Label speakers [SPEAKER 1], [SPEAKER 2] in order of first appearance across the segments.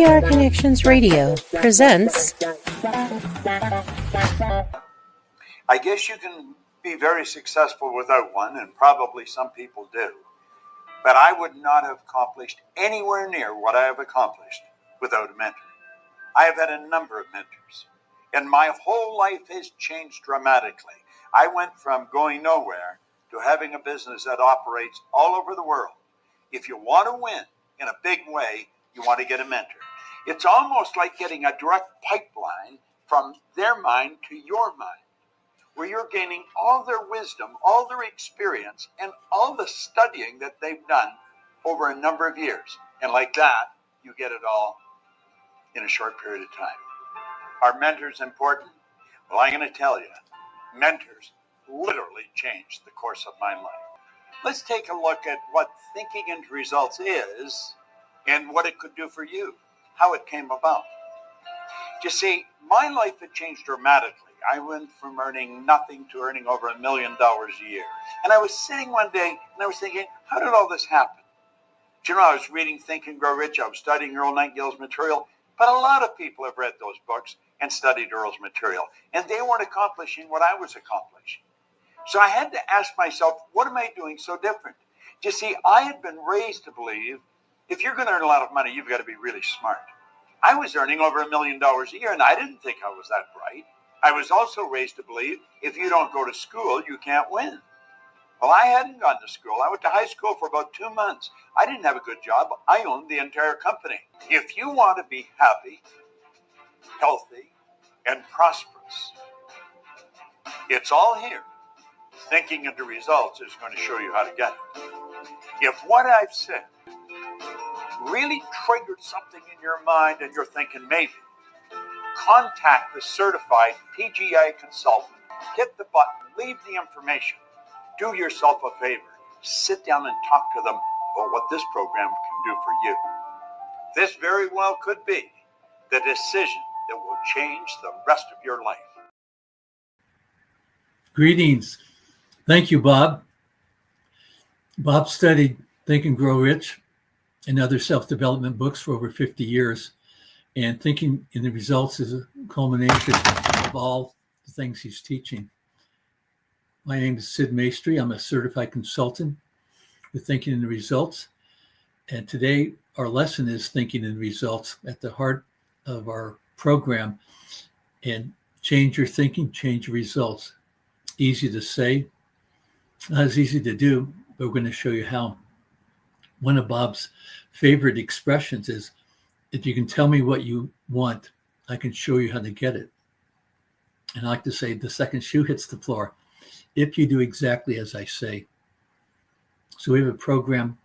[SPEAKER 1] PGR Connections Radio presents.
[SPEAKER 2] I guess you can be very successful without one, and probably some people do. But I would not have accomplished anywhere near what I have accomplished without a mentor. I have had a number of mentors, and my whole life has changed dramatically. I went from going nowhere to having a business that operates all over the world. If you want to win in a big way, you want to get a mentor. It's almost like getting a direct pipeline from their mind to your mind, where you're gaining all their wisdom, all their experience, and all the studying that they've done over a number of years. And like that, you get it all in a short period of time. Are mentors important? Well, I'm going to tell you, mentors literally changed the course of my life. Let's take a look at what thinking into results is and what it could do for you, how it came about. You see, my life had changed dramatically. I went from earning nothing to earning over $1 million a year. And I was sitting one day and I was thinking, how did all this happen? Do you know, I was reading Think and Grow Rich. I was studying Earl Nightingale's material. But a lot of people have read those books and studied Earl's material. And they weren't accomplishing what I was accomplishing. So I had to ask myself, what am I doing so different? You see, I had been raised to believe if you're going to earn a lot of money, you've got to be really smart. I was earning over $1 million a year, and I didn't think I was that bright. I was also raised to believe if you don't go to school, you can't win. Well, I hadn't gone to school. I went to high school for about 2 months. I didn't have a good job. I owned the entire company. If you want to be happy, healthy, and prosperous, it's all here. Thinking into results is going to show you how to get it. If what I've said really triggered something in your mind and you're thinking maybe, contact the certified PGI consultant, hit the button, leave the information, do yourself a favor, sit down and talk to them about what this program can do for you. This very well could be the decision that will change the rest of your life.
[SPEAKER 3] Greetings. Thank you, Bob. Bob studied Think and Grow Rich and other self-development books for over 50 years. And Thinking in the Results is a culmination of all the things he's teaching. My name is Sid Maestri. I'm a certified consultant with Thinking in the Results. And today our lesson is Thinking in the Results at the heart of our program. And change your thinking, change your results. Easy to say, not as easy to do, but we're going to show you how. One of Bob's favorite expressions is, if you can tell me what you want, I can show you how to get it. And I like to say, the second shoe hits the floor, if you do exactly as I say. So we have a program,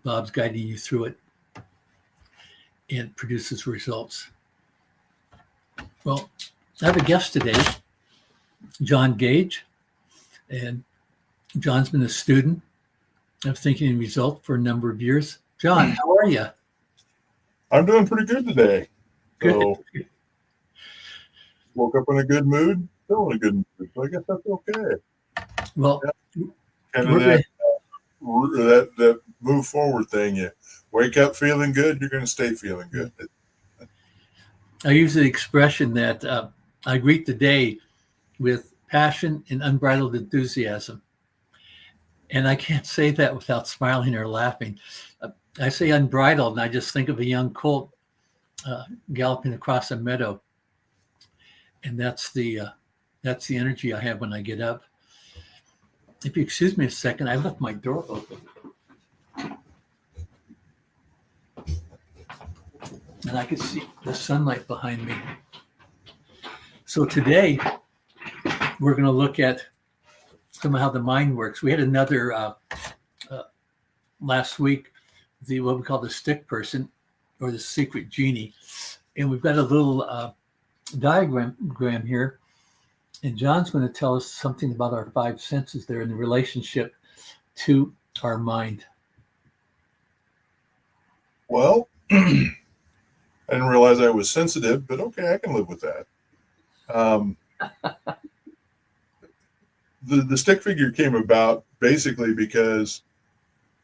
[SPEAKER 3] Bob's guiding you through it, and produces results. Well, I have a guest today, John Gage, and John's been a student of Thinking in Results for a number of years. John, how are you?
[SPEAKER 4] I'm doing pretty good today.
[SPEAKER 3] Good.
[SPEAKER 4] So, woke up in a good mood, still in a good mood. So I guess that's okay.
[SPEAKER 3] Well,
[SPEAKER 4] Kind of that move forward thing. You wake up feeling good, you're going to stay feeling good.
[SPEAKER 3] I use the expression that I greet the day with passion and unbridled enthusiasm. And I can't say that without smiling or laughing. I say unbridled, and I just think of a young colt galloping across a meadow. And that's the energy I have when I get up. If you excuse me a second, I left my door open. And I can see the sunlight behind me. So today, we're going to look at some of how the mind works. We had another last week, what we call the stick person or the secret genie. And we've got a little diagram here. And John's going to tell us something about our five senses there in the relationship to our mind.
[SPEAKER 4] Well, I didn't realize I was sensitive, but okay, I can live with that. The stick figure came about basically because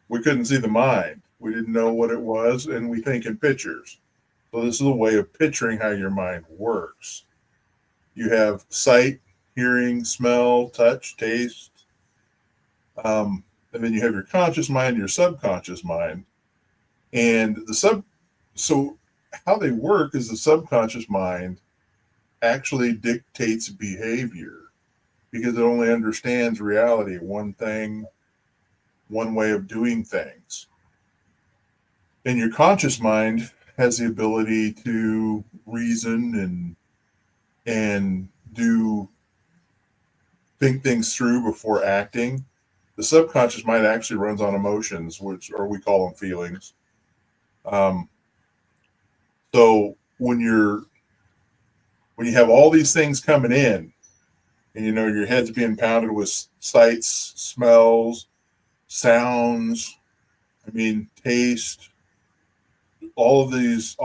[SPEAKER 4] we couldn't see the mind. We didn't know what it was, and we think in pictures. So this is a way of picturing how your mind works. You have sight, hearing, smell, touch, taste. And then you have your conscious mind, your subconscious mind. And so how they work is the subconscious mind actually dictates behavior because it only understands reality, one thing, one way of doing things. And your conscious mind has the ability to reason and think things through before acting. The subconscious mind actually runs on emotions, or we call them feelings. So when you have all these things coming in, and your head's being pounded with sights, smells, sounds, taste, all of these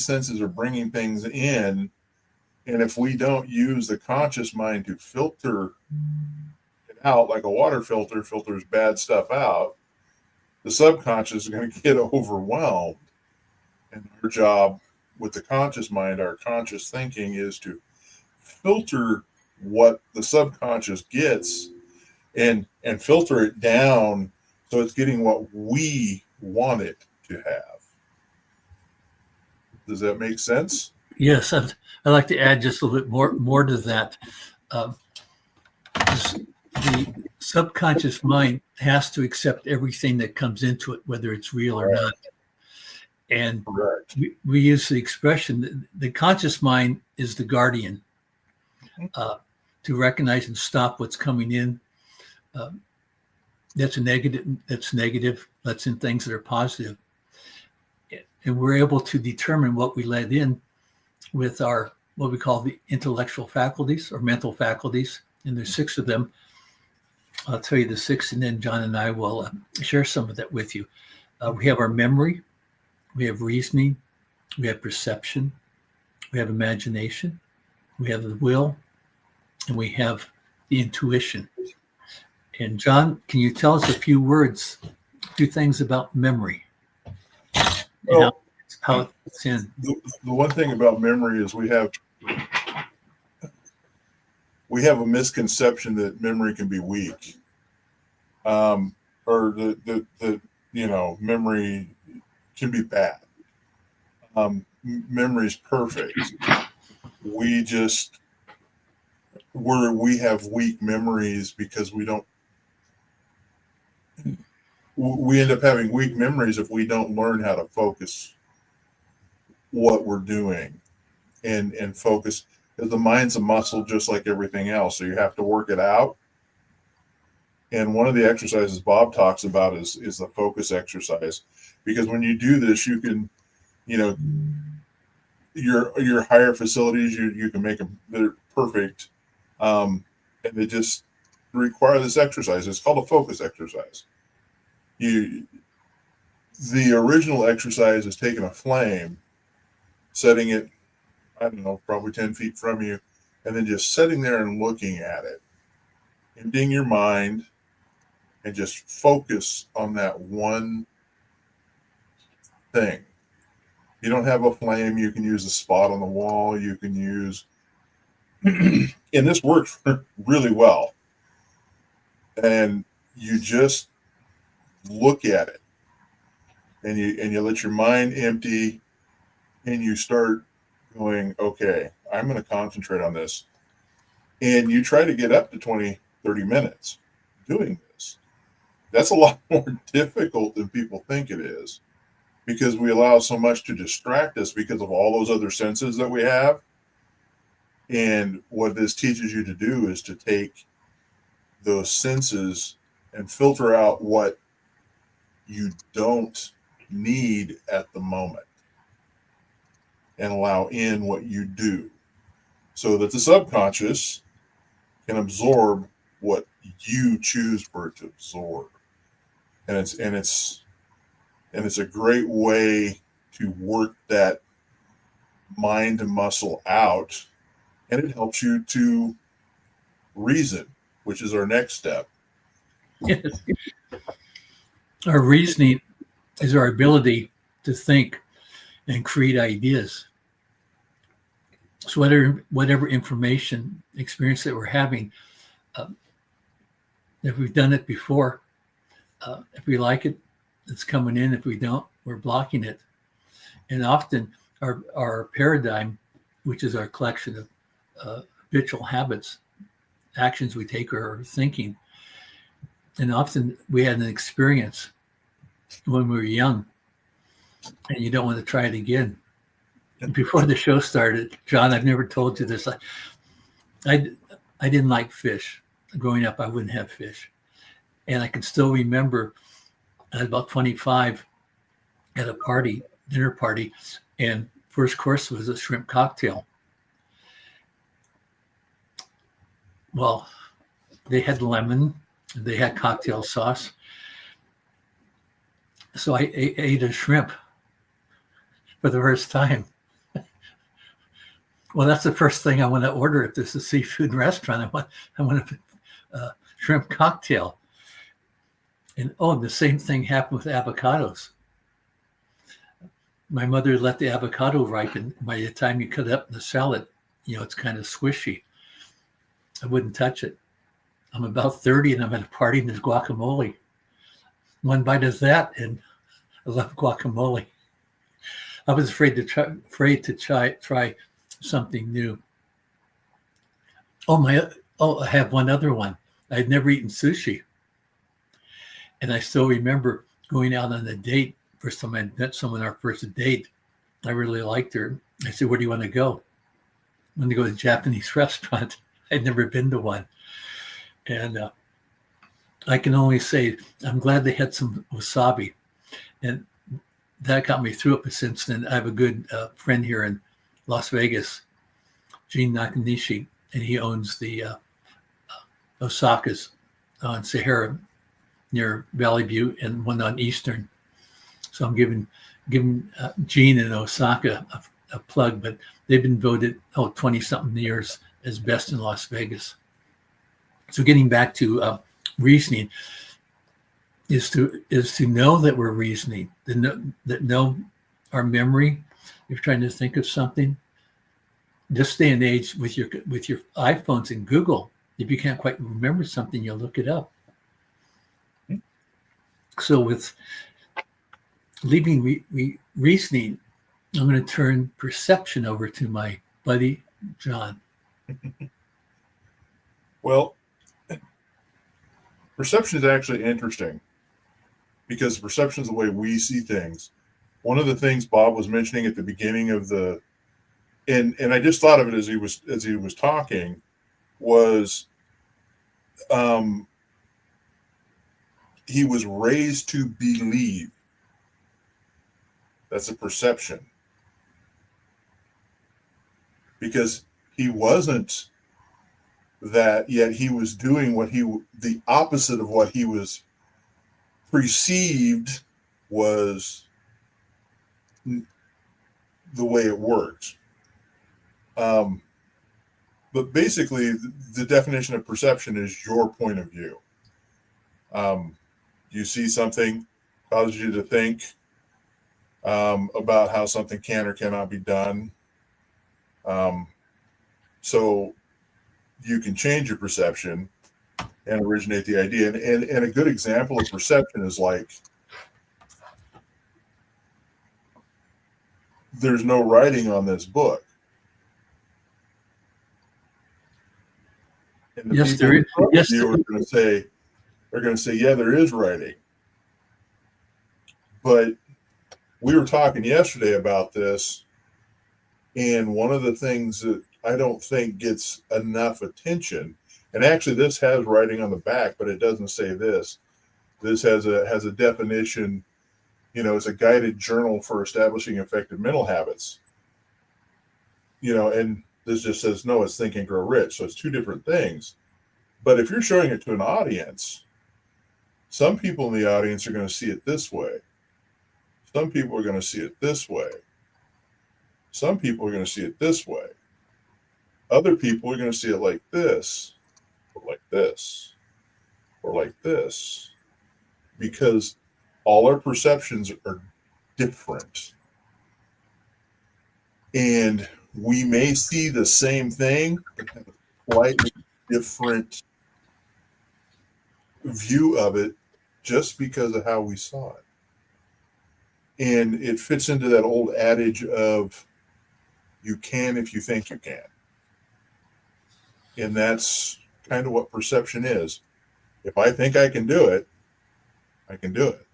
[SPEAKER 4] senses are bringing things in, and if we don't use the conscious mind to filter it out, like a water filter filters bad stuff out, the subconscious is going to get overwhelmed. And our job with the conscious mind, our conscious thinking, is to filter what the subconscious gets and filter it down so it's getting what we want it to have. Does that make sense?
[SPEAKER 3] Yes, I'd like to add just a little bit more to that. The subconscious mind has to accept everything that comes into it, whether it's real or not. And we use the expression that the conscious mind is the guardian to recognize and stop what's coming in. That's negative. That's in things that are positive. And we're able to determine what we let in with our, what we call the intellectual faculties or mental faculties. And there's 6 of them. I'll tell you the 6, and then John and I will share some of that with you. We have our memory, we have reasoning, we have perception, we have imagination, we have the will, and we have the intuition. And John, can you tell us a few things about memory? How it fits in?
[SPEAKER 4] The one thing about memory is we have a misconception that memory can be weak, or the memory can be bad. Memory is perfect. We have weak memories because we end up having weak memories if we don't learn how to focus what we're doing and focus, because the mind's a muscle just like everything else. So you have to work it out. And one of the exercises Bob talks about is the focus exercise, because when you do this, you can, your higher facilities, you can make them, they're perfect. And they just require this exercise. It's called a focus exercise. The original exercise is taking a flame, setting it, I don't know, probably 10 feet from you, and then just sitting there and looking at it, emptying your mind, and just focus on that one thing. You don't have a flame, you can use a spot on the wall, you can use, and this works really well. And you just look at it, and you let your mind empty, and you start going, okay, I'm going to concentrate on this. And you try to get up to 20, 30 minutes doing this. That's a lot more difficult than people think it is, because we allow so much to distract us because of all those other senses that we have. And what this teaches you to do is to take those senses and filter out what you don't need at the moment and allow in what you do, so that the subconscious can absorb what you choose for it to absorb. And it's a great way to work that mind muscle out, and it helps you to reason, which is our next step.
[SPEAKER 3] Yes. Our reasoning is our ability to think and create ideas. So whatever information experience that we're having, if we've done it before, if we like it, it's coming in. If we don't, we're blocking it. And often our paradigm, which is our collection of habitual habits, actions we take or thinking, and often we had an experience when we were young, and you don't want to try it again. Before the show started, John, I've never told you this. I didn't like fish. Growing up, I wouldn't have fish. And I can still remember at about 25 at a party, dinner party, and first course was a shrimp cocktail. Well, they had lemon, they had cocktail sauce. So I ate a shrimp for the first time. Well, that's the first thing I want to order if this is a seafood restaurant. I want a shrimp cocktail. And the same thing happened with avocados. My mother let the avocado ripen. By the time you cut it up in the salad, it's kind of squishy. I wouldn't touch it. I'm about 30 and I'm at a party and there's guacamole. One bite of that and I love guacamole. I was afraid to try something new. I have one other one. I'd never eaten sushi. And I still remember going out on a date. First time I met someone, our first date, I really liked her. I said, where do you want to go? I want to go to a Japanese restaurant. I'd never been to one. And I can only say, I'm glad they had some wasabi. And that got me through it. But since then, I have a good friend here in Las Vegas, Gene Nakanishi, and he owns the Osakas on Sahara near Valley View and one on Eastern. So I'm giving Gene and Osaka a plug, but they've been voted 20-something years as best in Las Vegas. So getting back to reasoning is to know that we're reasoning, that know our memory. If you're trying to think of something, this day and age with your iPhones and Google, if you can't quite remember something, you'll look it up. So with leaving reasoning, I'm going to turn perception over to my buddy, John.
[SPEAKER 4] Well, perception is actually interesting because perception is the way we see things. One of the things Bob was mentioning at the beginning of and I just thought of it as he was talking, was he was raised to believe. That's a perception. Because he wasn't that, yet he was doing the opposite of what he was perceived was the way it worked. But basically, the definition of perception is your point of view. You see something, causes you to think about how something can or cannot be done. So you can change your perception and originate the idea. And a good example of perception is like, there's no writing on this book. And the
[SPEAKER 3] Yes,
[SPEAKER 4] people
[SPEAKER 3] there is. Yes,
[SPEAKER 4] you are going to say, yeah, there is writing. But we were talking yesterday about this, and one of the things that I don't think gets enough attention, and actually this has writing on the back, but it doesn't say this. This has a definition, it's a guided journal for establishing effective mental habits. And this just says, no, it's Think and Grow Rich. So it's two different things. But if you're showing it to an audience, some people in the audience are going to see it this way. Some people are going to see it this way. Some people are going to see it this way. Other people are going to see it like this, or like this, or like this, because all our perceptions are different. And we may see the same thing, but have a slightly different view of it just because of how we saw it. And it fits into that old adage of you can if you think you can. And that's kind of what perception is. If I think I can do it, I can do it.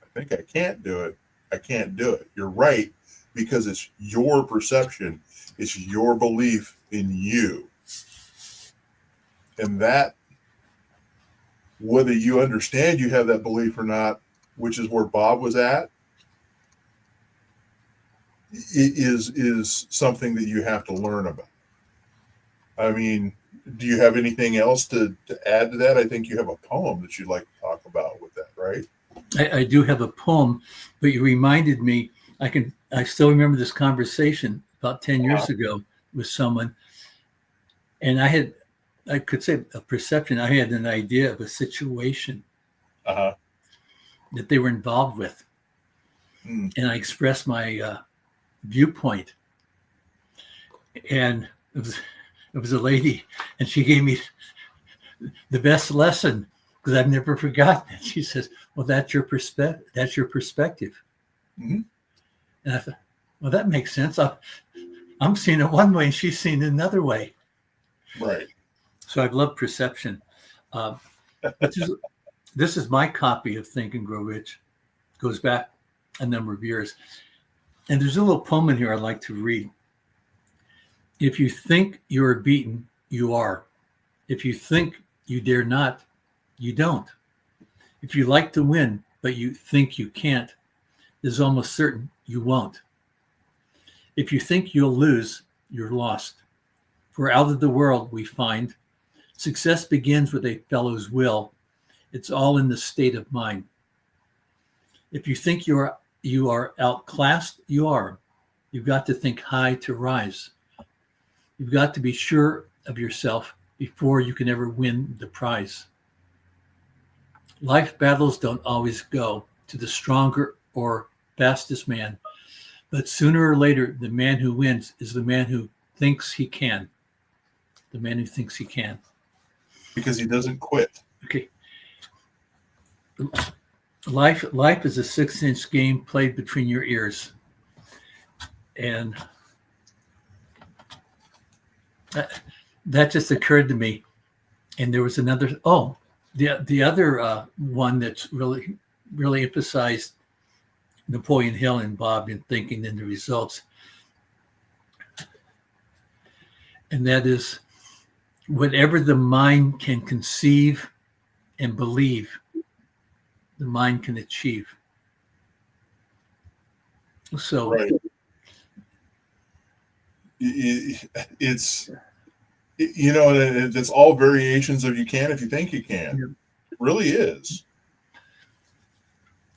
[SPEAKER 4] I think I can't do it, I can't do it. You're right, because it's your perception, it's your belief in you. And that, whether you understand you have that belief or not, which is where Bob was at, is something that you have to learn about. I mean, do you have anything else to add to that? I think you have a poem that you'd like to talk about with that, right?
[SPEAKER 3] I do have a poem, but you reminded me, I still remember this conversation about 10 years ago with someone. And I could say a perception. I had an idea of a situation that they were involved with. And I expressed my viewpoint. And it was a lady, and she gave me the best lesson because I've never forgotten it. She says, "Well, that's your perspective. That's your perspective."
[SPEAKER 4] Mm-hmm.
[SPEAKER 3] And I thought, well, that makes sense. I'm seeing it one way, and she's seeing it another way.
[SPEAKER 4] Right.
[SPEAKER 3] So I've loved perception. This is my copy of Think and Grow Rich. It goes back a number of years. And there's a little poem in here I'd like to read. If you think you are beaten, you are. If you think you dare not, you don't. If you like to win, but you think you can't, it is almost certain you won't. If you think you'll lose, you're lost. For out of the world we find success begins with a fellow's will. It's all in the state of mind. If you think you are outclassed, you are. You've got to think high to rise. You've got to be sure of yourself before you can ever win the prize. Life battles don't always go to the stronger or fastest man, but sooner or later, the man who wins is the man who thinks he can. The man who thinks he can.
[SPEAKER 4] Because he doesn't quit.
[SPEAKER 3] Okay. Life is a 6-inch game played between your ears. And that just occurred to me. And there was another, the other one that's really emphasized Napoleon Hill and Bob in Thinking and the Results. And that is, whatever the mind can conceive and believe, the mind can achieve. So
[SPEAKER 4] right. It's all variations of you can if you think you can.
[SPEAKER 3] Yeah.
[SPEAKER 4] It really is.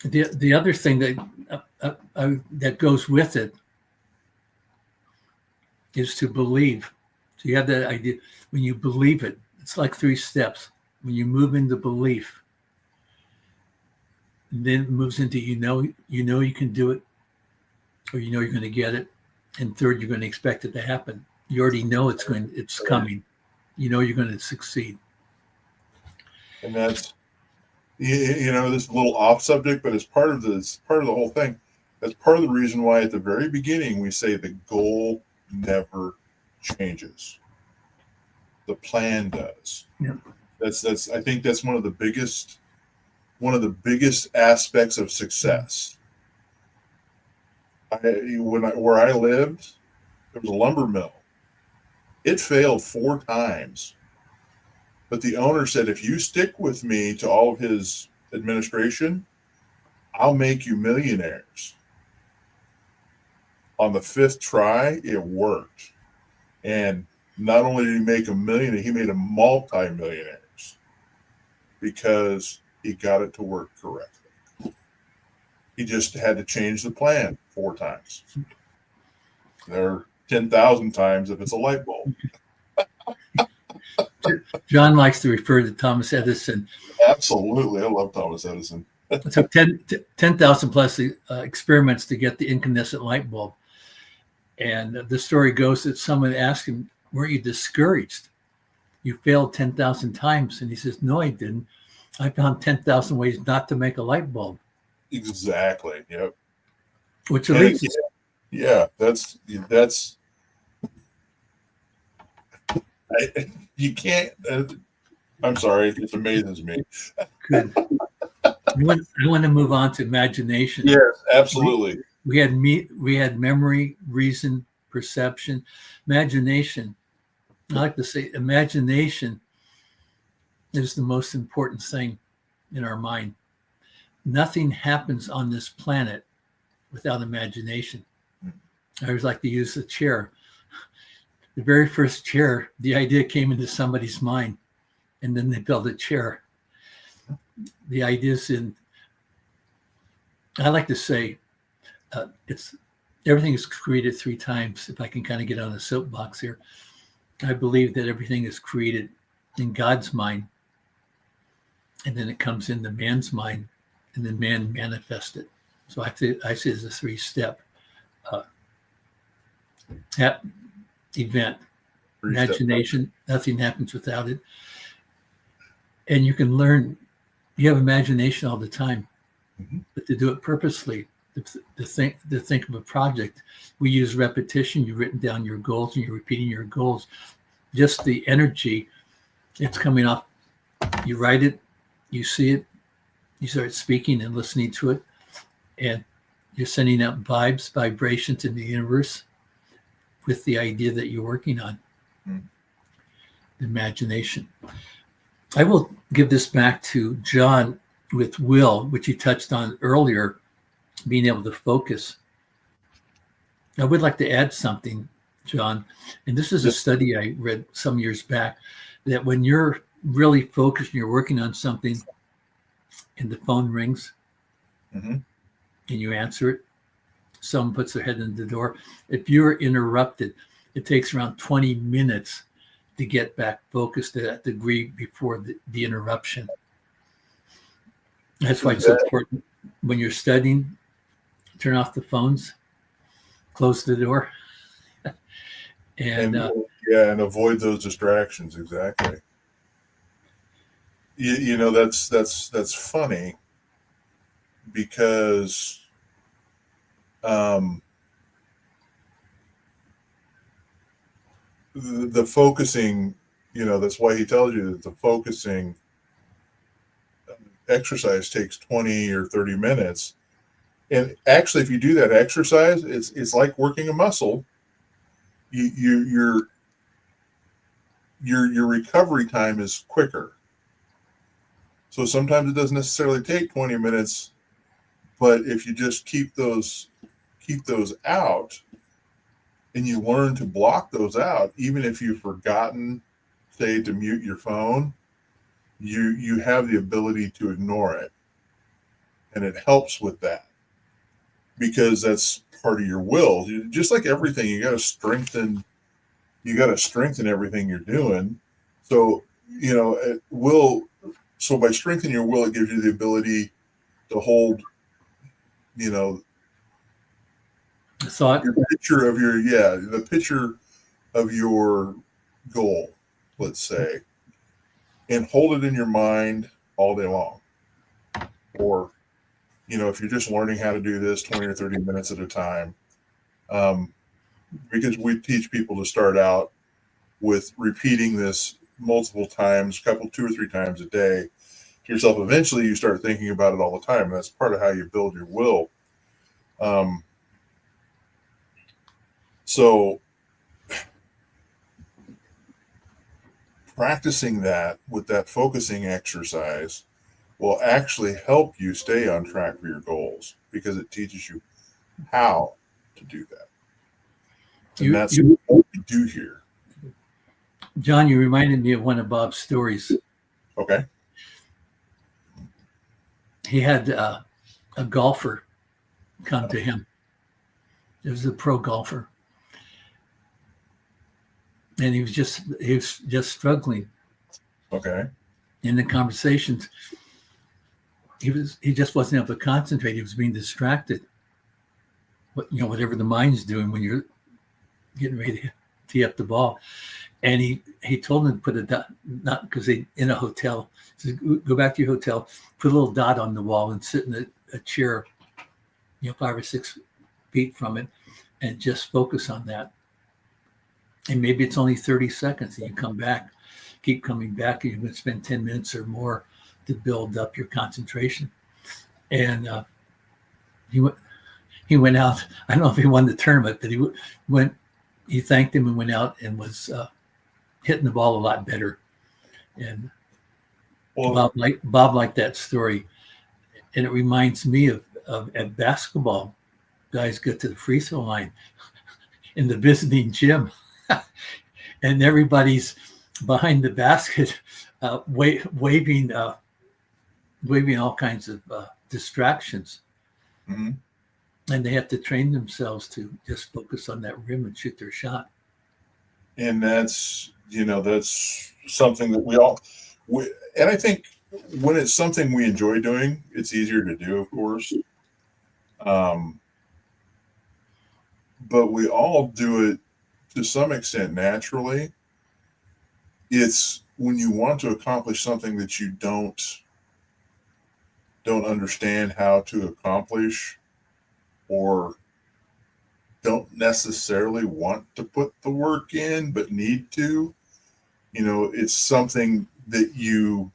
[SPEAKER 3] The other thing that goes with it is to believe. So you have that idea. When you believe it, it's like 3 steps. When you move into belief, and then it moves into you know you can do it, or you know you're going to get it, and third, you're going to expect it to happen. You already know it's coming. You know you're going to succeed.
[SPEAKER 4] And that's this is a little off subject, but it's part of the whole thing. That's part of the reason why at the very beginning we say the goal never changes. The plan does.
[SPEAKER 3] Yeah.
[SPEAKER 4] That's I think that's one of the biggest aspects of success. Where I lived, there was a lumber mill. It failed 4 times. But the owner said, if you stick with me to all of his administration, I'll make you millionaires. On the 5th try, it worked. And not only did he make a millionaire, he made a multi-millionaires because he got it to work correctly. He just had to change the plan 4 times. There are 10,000 times if it's a light bulb.
[SPEAKER 3] John likes to refer to Thomas Edison.
[SPEAKER 4] Absolutely. I love Thomas Edison.
[SPEAKER 3] It took 10,000 plus experiments to get the incandescent light bulb. And the story goes that someone asked him, "Weren't you discouraged? You failed 10,000 times." And he says, "No, I didn't. I found 10,000 ways not to make a light bulb."
[SPEAKER 4] Exactly. Yep.
[SPEAKER 3] Which
[SPEAKER 4] And
[SPEAKER 3] leads
[SPEAKER 4] yeah, that's you can't. I'm sorry, it amazes me.
[SPEAKER 3] good. I want to move on to imagination.
[SPEAKER 4] Yes, absolutely.
[SPEAKER 3] We had memory, reason, perception, imagination. I like to say imagination is the most important thing in our mind. Nothing happens on this planet without imagination. I always like to use the chair. The very first chair, the idea came into somebody's mind, and then they built a chair. The ideas I like to say, it's everything is created 3 times. If I can kind of get on a soapbox here, I believe that everything is created in God's mind, and then it comes into man's mind, and then man manifests it. So I see it's a 3-step event. Imagination, nothing happens without it. And you can learn, you have imagination all the time, but to do it purposely, to think of a project, we use repetition. You've written down your goals and you're repeating your goals. Just the energy, it's coming off. You write it, you see it, you start speaking and listening to it, and you're sending out vibrations in the universe with the idea that you're working on. Imagination. I will give this back to John with will, which you touched on earlier, being able to focus. I would like to add something, John, and this is a study I read some years back, that when you're really focused and you're working on something and the phone rings and you answer it, someone puts their head in the door. If you're interrupted, it takes around 20 minutes to get back focused to that degree before the interruption. That's why it's important when you're studying, turn off the phones, close the door. and
[SPEAKER 4] avoid those distractions. Exactly. You know, that's funny because the focusing, you know, that's why he tells you that the focusing exercise takes 20 or 30 minutes. And actually, if you do that exercise, it's like working a muscle. Your recovery time is quicker. So sometimes it doesn't necessarily take 20 minutes, but if you just keep those out, and you learn to block those out, even if you've forgotten, say, to mute your phone, you have the ability to ignore it. And it helps with that because that's part of your will. Just like everything, you got to strengthen everything you're doing. So, you know, so by strengthening your will, it gives you the ability to hold, you know,
[SPEAKER 3] thought,
[SPEAKER 4] the picture of your goal, let's say, and hold it in your mind all day long. Or, you know, if you're just learning how to do this 20 or 30 minutes at a time, because we teach people to start out with repeating this multiple times, 2 or 3 times a day to yourself. Eventually you start thinking about it all the time. And that's part of how you build your will. So practicing that with that focusing exercise will actually help you stay on track for your goals because it teaches you how to do that. And that's what we do here.
[SPEAKER 3] John, you reminded me of one of Bob's stories.
[SPEAKER 4] Okay.
[SPEAKER 3] He had a golfer come to him. It was a pro golfer. And he was just struggling.
[SPEAKER 4] Okay.
[SPEAKER 3] In the conversations, he just wasn't able to concentrate. He was being distracted. Whatever the mind's doing when you're getting ready to tee up the ball. And he told him to put a dot, not because they in a hotel. So go back to your hotel, put a little dot on the wall, and sit in a chair, 5 or 6 feet from it, and just focus on that. And maybe it's only 30 seconds, and you come back, keep coming back, and you're going to spend 10 minutes or more to build up your concentration. And he went out. I don't know if he won the tournament, but he thanked him and went out and was hitting the ball a lot better. And Bob liked that story. And it reminds me of at basketball, guys get to the free throw line in the visiting gym, and everybody's behind the basket, waving all kinds of that's
[SPEAKER 4] Mm-hmm.
[SPEAKER 3] And they have to train themselves to just focus on that rim and shoot their shot.
[SPEAKER 4] And that's something that and I think when it's something we enjoy doing, it's easier to do, of course. But we all do it to some extent naturally. It's when you want to accomplish something that you don't understand how to accomplish, or don't necessarily want to put the work in but need to. It's something that you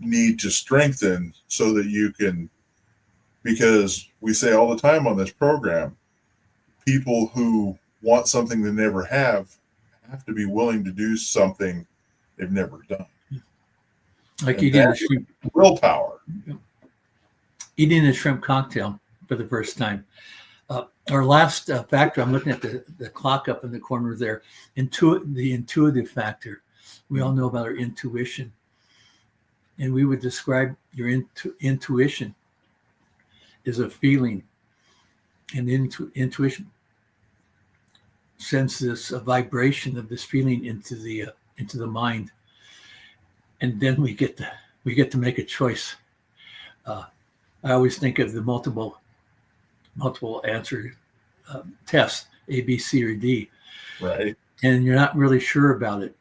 [SPEAKER 4] need to strengthen so that you can, because we say all the time on this program, people who want something they never have to be willing to do something they've never done.
[SPEAKER 3] Like
[SPEAKER 4] willpower.
[SPEAKER 3] Eating a shrimp cocktail for the first time. Our last factor, I'm looking at the clock up in the corner there, the intuitive factor. We all know about our intuition. And we would describe your intuition as a feeling. And intuition sends a vibration of this feeling into the mind. And then we get to make a choice. I always think of the multiple answer test, A, B, C, or D.
[SPEAKER 4] Right.
[SPEAKER 3] And you're not really sure about it.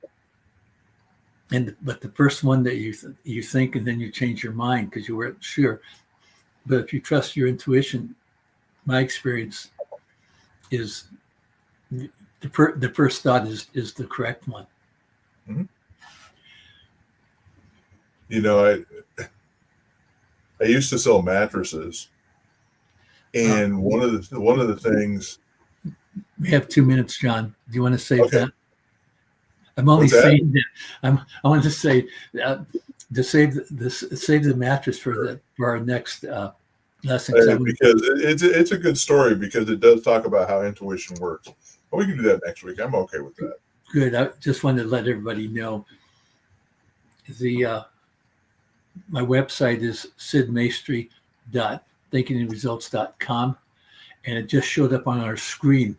[SPEAKER 3] But the first one that you think, and then you change your mind because you weren't sure. But if you trust your intuition, my experience is the first thought is the correct one.
[SPEAKER 4] Mm-hmm. I used to sell mattresses, and one of the things.
[SPEAKER 3] We have 2 minutes, John. Do you want to save that? I'm only
[SPEAKER 4] What's that?
[SPEAKER 3] saying that. I want to say to save the mattress for our next lesson.
[SPEAKER 4] Because it's a good story, because it does talk about how intuition works. But we can do that next week. I'm okay with that.
[SPEAKER 3] Good. I just wanted to let everybody know. My website is sidmaestri.thinkingandresults.com, and it just showed up on our screen.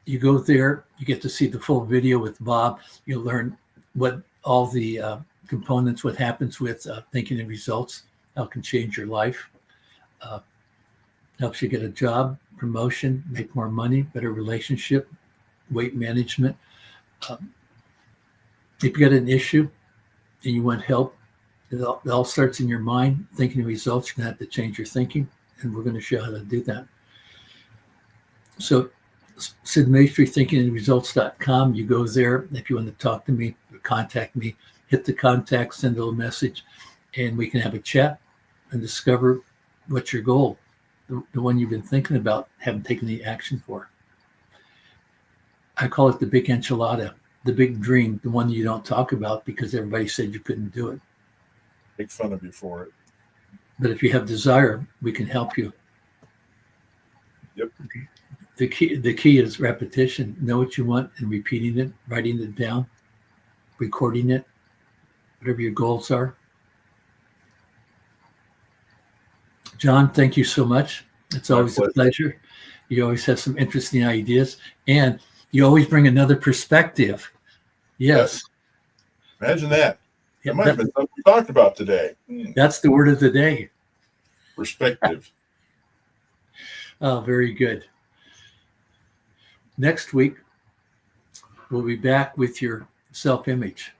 [SPEAKER 3] You go there, you get to see the full video with Bob. You'll learn what all the components, what happens with thinking and results, how it can change your life. Helps you get a job, promotion, make more money, better relationship, weight management. If you got an issue and you want help, it all starts in your mind. Thinking and results, you're going to have to change your thinking, and we're going to show you how to do that. So Sid Maestri, thinkingandresults.com. You go there. If you want to talk to me or contact me, hit the contact, send a little message, and we can have a chat and discover what's your goal, the one you've been thinking about, haven't taken any action for. I call it the big enchilada, the big dream, the one you don't talk about because everybody said you couldn't do it.
[SPEAKER 4] Make fun of you for it.
[SPEAKER 3] But if you have desire, we can help you.
[SPEAKER 4] Yep.
[SPEAKER 3] The key is repetition. Know what you want and repeating it, writing it down, recording it, whatever your goals are. John, thank you so much. It's always a pleasure. You always have some interesting ideas, and you always bring another perspective. Yes.
[SPEAKER 4] Imagine that. That might have been something we talked about today.
[SPEAKER 3] That's the word of the day.
[SPEAKER 4] Perspective.
[SPEAKER 3] Oh, very good. Next week, we'll be back with your self-image.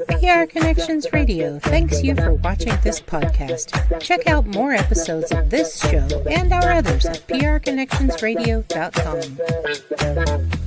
[SPEAKER 1] PR Connections Radio thanks you for watching this podcast. Check out more episodes of this show and our others at prconnectionsradio.com.